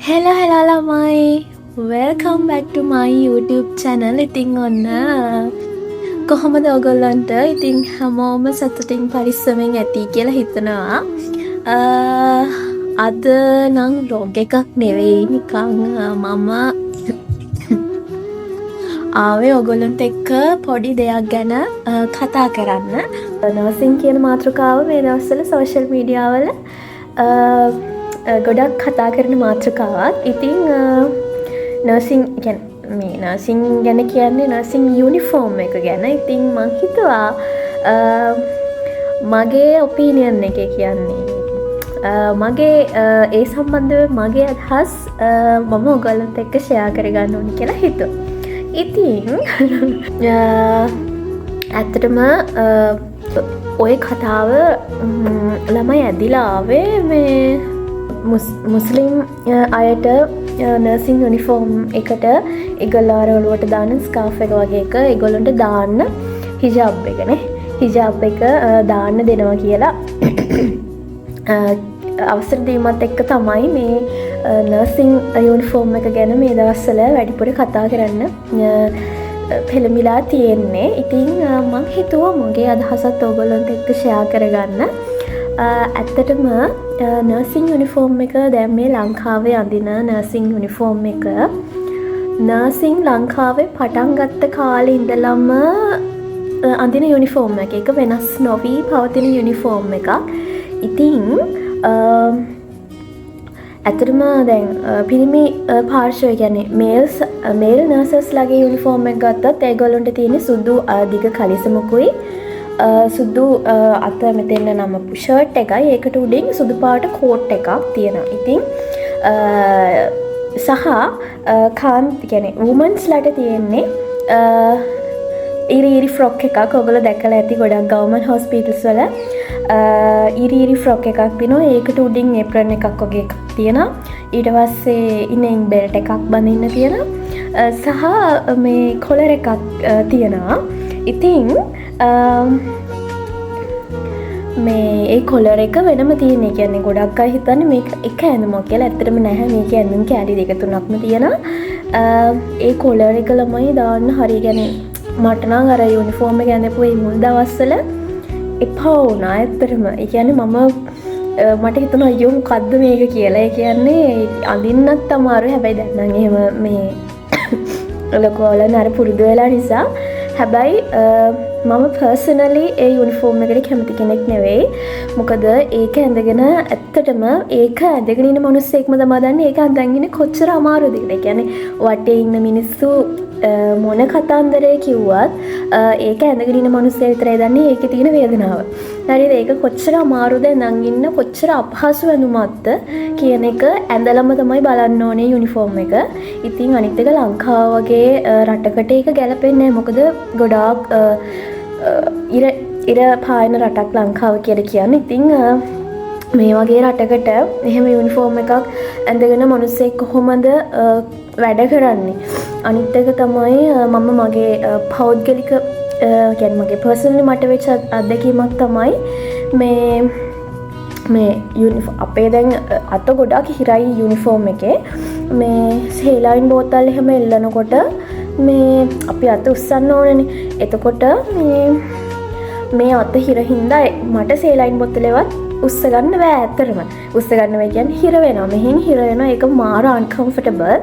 hello lamai. Welcome back to my YouTube channel. ඉතින් ඔන්න කොහොමද ඔයගොල්ලන්ට? ඉතින් හැමෝම සතුටින් පරිස්සමෙන් ඇති කියලා හිතනවා. අද නම් vlog එකක් නෙවෙයි නිකන් මම ආවේ ඔයගොල්ලන්ට එක්ක පොඩි දෙයක් ගැන කතා කරන්න. නර්සින් කියන මාතෘකාව මේ දවස්වල social media වල ගොඩක් කතා කරන මාතෘකාවක්. ඉතින් නර්සින් මේ නර්සින් ගැන කියන්නේ නර්සින් යුනිෆෝම් එක ගැන. ඉතින් මං හිතුවා මගේ ඔපීනියන් එක කියන්නේ මගේ ඒ සම්බන්ධව මගේ අදහස් මම ඔයගොල්ලන්ට එක්ක ෂෙයා කරගන්න ඕනි කියලා හිතුවා. ඉතින් ඇත්තටම ඔය කතාව ළමයි ඇදිලා ආවේ මේ මුස්ලිම් අයට නර්සින් යුනිෆෝම් එකට ඒගොල්ලෝ ඔළුවට දාන ස්කාෆ් එක වගේ එක ඒගොල්ලන්ට දාන්න හිජාබ් එකනේ හිජාබ් එක දාන්න දෙනවා කියලා අවසර දීමත් එක්ක තමයි මේ නර්සින් යුනිෆෝම් එක ගැන මේ දවස්වල වැඩිපුර කතා කරන්න පෙළඹිලා තියෙන්නේ. ඉතින් මං හිතුවා මගේ අදහසත් ඔයගොල්ලන්ට එක්ක ෂෙයා කරගන්න. ඇත්තටම නර්සින් යුනිෆෝම් එක දැන් මේ ලංකාවේ අඳින නර්සින් යුනිෆෝම් එක නර්සින් ලංකාවේ පටන් ගත්ත කාලේ ඉඳලම අඳින යුනිෆෝම් එක. ඒක වෙනස් නොවි පවතින යුනිෆෝම් එකක්. ඉතින් ඇත්තටම දැන් පිරිමි පාර්ශ්වය කියන්නේ මේල් නර්සස් ලගේ යුනිෆෝම් එක ගත්තත් ඒගොල්ලන්ට තියෙන සුදු දිග කලිසමකුයි සුදු අත මෙතෙන්න නම ෂර්ට් එකයි ඒකට උඩින් සුදු පාට කෝට් එකක් තියෙනවා. ඉතින් සහ කාන්ති කියන්නේ වුමන්ස්ලාට තියෙන්නේ ඉරි ෆ්‍රොක් එකක්. ඔයගොල්ලෝ දැකලා ඇති ගොඩක් ගවර්න්මන්ට් හොස්පිටල්ස් වල ඉරි ෆ්‍රොක් එකක් තියෙනවා. ඒකට උඩින් ඒප්‍රන් එකක් වගේ එකක් තියෙනවා. ඊට පස්සේ ඉනෙන් බෙල්ට් එකක් බඳින්න තියෙනවා. සහ මේ කොලර් එකක් තියෙනවා. ඉතින් මේ ඒ කොලර් එක වෙනම තියෙන. ඒ කියන්නේ ගොඩක් අය හිතන්නේ මේක එක ඇඳුමක් කියලා. ඇත්තටම නැහැ. මේක ඇඳුම් කැලි දෙක තුනක්ම තියෙනවා. ඒ කොලර් එක ළමයි දාන්න හරිය කියන්නේ මට නම් අර යුනිෆෝම් එක ඇඳපු ඒ මුල් දවස්වල එපා වුණා. ඇත්තටම ඒ කියන්නේ මම මට හිතුණා අයියෝ මොකද්ද මේක කියලා. ඒ කියන්නේ අඳින්නත් අමාරුයි. හැබැයි දැන් නම් එහෙම මේ ලොකෝලා නර පුරුදු වෙලා නිසා. හැබැයි මම පර්සනලි ඒ යුනිෆෝම් එකට කැමති කෙනෙක් නෙවෙයි. මොකද ඒක ඇඳගෙන ඇත්තටම ඒක ඇඳගෙන ඉන්න මිනිස්සෙක්ම තමයි දන්නේ ඒක අඳන් ඉන්නේ කොච්චර අමාරුද කියලා. ඒ කියන්නේ වටේ ඉන්න මිනිස්සු මොන කතන්දරේ කිව්වත් ඒක ඇඳගෙන ඉන්න මිනිස්සු විතරයි දන්නේ ඒකේ තියෙන වේදනාව. හරිද? ඒක කොච්චර අමාරුද ඇඳන් ඉන්න කොච්චර අපහසු වෙනුමත්ද කියන එක ඇඳලම තමයි බලන්න ඕනේ යුනිෆෝම් එක. ඉතින් අනිත් එක ලංකාව වගේ රටකට ඒක ගැලපෙන්නේ නැහැ. මොකද ගොඩාක් ඉර පායන රටක් ලංකාව කියලා කියන්නේ. ඉතින් මේ වගේ රටකට එහෙම යුනිෆෝම් එකක් ඇඳගෙන මිනිස්සෙක් කොහොමද වැඩ කරන්නේ? අනිත් එක තමයි මම මගේ පෞද්ගලික කියන්නේ මගේ පර්සනලි මට වෙච්ච අත්දැකීමක් තමයි මේ අපේ දැන් අත ගොඩක් හිරයි යුනිෆෝම් එකේ. මේ සේලයින් බෝතල් එහෙම එල්ලනකොට මේ අපි අත උස්සන්න ඕනනේ. එතකොට මේ අත හිර හින්දා මට සේලයින් බෝතලෙවත් උස්ස ගන්න බෑ. ඇත්තටම උස්ස ගන්න බෑ කියන්නේ හිර වෙනවා. මෙහෙන් හිර වෙනවා. ඒක මාර අන්කම්ෆර්ටබල්.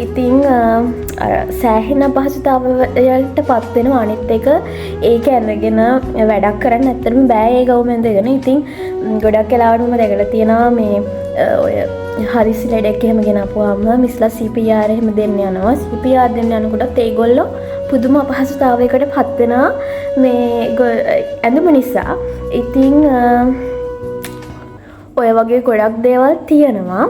ඉතින් සෑහෙන අපහසුතාවයකට පත් වෙනවා. අනිත් එක ඒක ඇඳගෙන වැඩක් කරන්න ඇත්තටම බෑ ඒ ගවුම ඇඳගෙන. ඉතින් ගොඩක් වෙලාවට මම දැකලා තියෙනවා මේ ඔය හදිසි ලෙඩක් එහෙම ගෙනපුවාම මිස්ලා CPR එහෙම දෙන්න යනවා. CPR දෙන්න යනකොටත් ඒගොල්ලෝ පුදුම අපහසුතාවයකට පත් වෙනවා මේ ඇඳුම නිසා. ඉතින් ඔය වගේ ගොඩක් දේවල් තියෙනවා.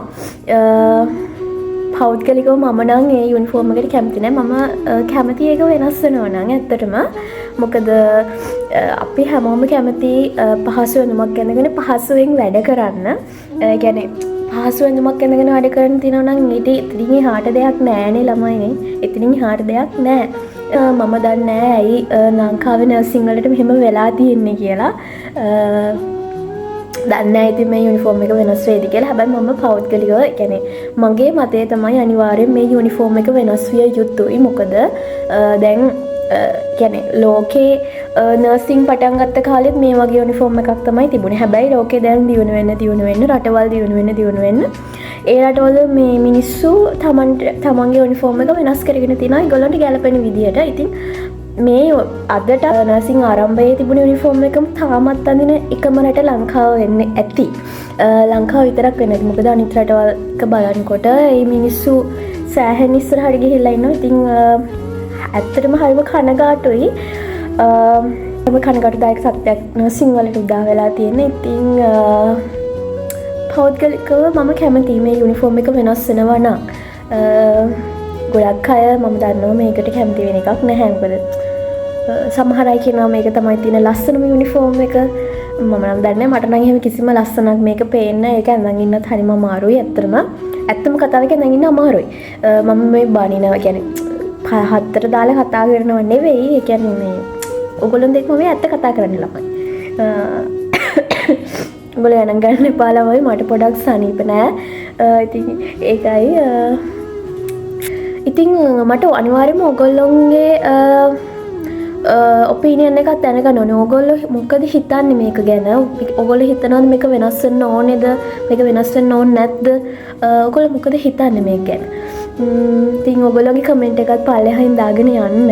පෞද්ගලිකව මම නම් ඒ යුනිෆෝම් එකට කැමති නැහැ. මම කැමති ඒක වෙනස් වෙනවා නම් ඇත්තටම. මොකද අපි හැමෝම කැමති පහසු වෙනුමක් ඇඳගෙන පහසුවෙන් වැඩ කරන්න. ඒ කියන්නේ පහසු වෙනුමක් ඇඳගෙන වැඩ කරන්න තියෙනවා නම් ඊට ඉතින් එහාට දෙයක් නැහැනේ ළමයිනේ. ඉතින් එහාට දෙයක් නැහැ. මම දන්නේ නැහැ ඇයි ලංකාවේ නර්සින් වලට මෙහෙම වෙලා තියෙන්නේ කියලා. දන්න ඇති මේ යුනිෆෝර්ම් එක වෙනස් වේද කියලා. හැබැයි මම පෞද්ගලිකව කියන්නේ මගේ මතය තමයි අනිවාර්යෙන් මේ යුනිෆෝර්ම් එක වෙනස් විය යුතුයි. මොකද දැන් කියන්නේ ලෝකේ නර්සිං පටන් ගත්ත කාලෙත් මේ වගේ යුනිෆෝර්ම් එකක් තමයි තිබුණේ. හැබැයි ලෝකේ දැන් දියුණු වෙන්න රටවල් දියුණු වෙන්න ඒ රටවල මේ මිනිස්සු තමන්ගේ යුනිෆෝර්ම් එක වෙනස් කරගෙන තිනවා ඒගොල්ලන්ට ගැලපෙන විදියට. ඉතින් මේ අදට නර්සිං ආරම්භයේ තිබුණ යුනිෆෝර්ම් එකම තාමත් අඳින එකම රට ලංකාව වෙන්න ඇති. ලංකාව විතරක් වෙන්නේ නැති. මොකද අනිත් රටවල්ක බලනකොට මේ මිනිස්සු සෑහෙන ඉස්සරහට ගිහිල්ලා ඉන්නවා. ඉතින් ඇත්තටම හරිම කනගාටුයි. කනගාටුදායක සත්‍යයක් නර්සිං වලට උදා වෙලා තියෙන්නේ. ඉතින් පෞද්ගලිකව මම කැමතියි මේ යුනිෆෝර්ම් එක වෙනස් වෙනවා නම්. ගොඩක් අය මම දන්නවා මේකට කැමති වෙන එකක් නැහැ. මොකද සමහර අය කියනවා මේක තමයි තියෙන ලස්සනම යුනිෆෝර්ම් එක. මම නම් දන්නේ මට නම් එහෙම කිසිම ලස්සනක් මේක පේන්න ඒක ඇඳන් ඉන්නත් හරිම අමාරුයි. ඇත්තම කතාව එක ඇඳන් ඉන්න අමාරුයි. මම මේ බනිනවා කියන්නේ හතර දාලා කතා කරනව නෙවෙයි. ඒ කියන්නේ මේ ඔයගොල්ලන් දෙක්ම මේ ඇත්ත කතා කරන්න ළමයි. ඔයගොල්ලෝ යනන් ගන්න එපා ළමයි. මට පොඩක් සනීප නෑ. ඉතින් ඒකයි ඉතින් මට අනිවාර්යයෙන්ම ඔයගොල්ලොන්ගේ ඔපිනියන් එකක් දැනගන්න ඕනේ. ඔයගොල්ලෝ මොකද හිතන්නේ මේක ගැන? ඔයගොල්ලෝ හිතනවාද මේක වෙනස් වෙන්න ඕනේද? මේක වෙනස් වෙන්න ඕනේ නැද්ද? ඔයගොල්ලෝ මොකද හිතන්නේ මේක ගැන? ඉතින් ඔයගොල්ලෝගේ කමෙන්ට් එකත් පල්ලෙහායින් දාගෙන යන්න.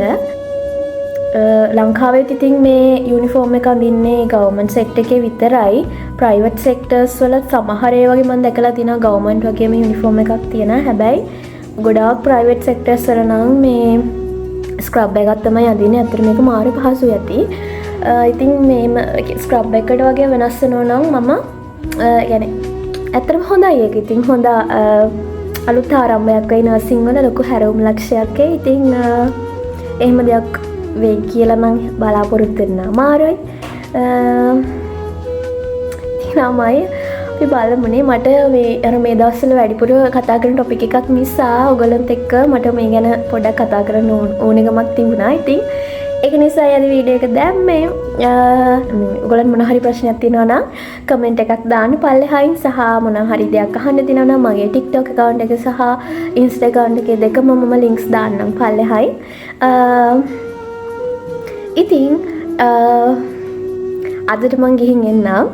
ලංකාවේත් ඉතින් මේ යුනිෆෝර්ම් එක අඳින්නේ ගවර්න්මන්ට් සෙක්ටර් එකේ විතරයි. ප්‍රයිවට් සෙක්ටර්ස් වල සමහර ඒවා වගේ මම දැකලා තියෙනවා ගවර්න්මන්ට් වගේම යුනිෆෝර්ම් එකක් තියෙනවා. හැබැයි ගොඩාක් ප්‍රයිවට් සෙක්ටර්ස් වල නම් මේ ස්ක්‍රබ් එකක් තමයි අඳින්නේ. අතට මේක මාරු පහසුයි ඇති. ඉතින් මේ ස්ක්‍රබ් එකට වගේ වෙනස් වෙනවා නම් මම يعني ඇත්තටම හොඳයි ඒක. ඉතින් හොඳ අලුත් ආරම්භයක් වෙයි නර්සිං වල ලොකු හැරවුම් ලක්ෂයක් ඒ. ඉතින් එහෙම දෙයක් වෙයි කියලා මම බලාපොරොත්තු වෙනවා. අමාරුයි. ළමයි අපි බලමුනේ. මට මේ දවස්වල වැඩිපුර කතා කරන ටොපික් එකක් නිසා ඔයගොල්ලන්ත් එක්ක මට මේ ගැන පොඩ්ඩක් කතා කරන්න ඕනෙකමක් තිබුණා. ඉතින් ඒක නිසා අද වීඩියෝ එක දැම්මේ. ඔයගොල්ලන් මොන හරි ප්‍රශ්නයක් තියෙනවා නම් කමෙන්ට් එකක් දාන්න පල්ලෙහායින්. සහ මොන හරි දෙයක් අහන්න තියෙනවා නම් මගේ TikTok account එක සහ Instagram එකේ දෙකම මම links දාන්නම් පල්ලෙහායින්. ඉතින් අදට මං ගිහින් එන්නම්.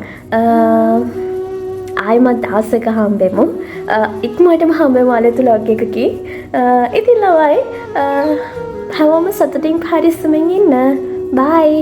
ආයිමත් දවසක හම්බෙමු. ඉක්මනටම හම්බෙමු අලුත් vlog එකකින්. ඉතින් ළමයි හැමෝම සතුටින් පරිස්සමෙන් ඉන්න. බයි.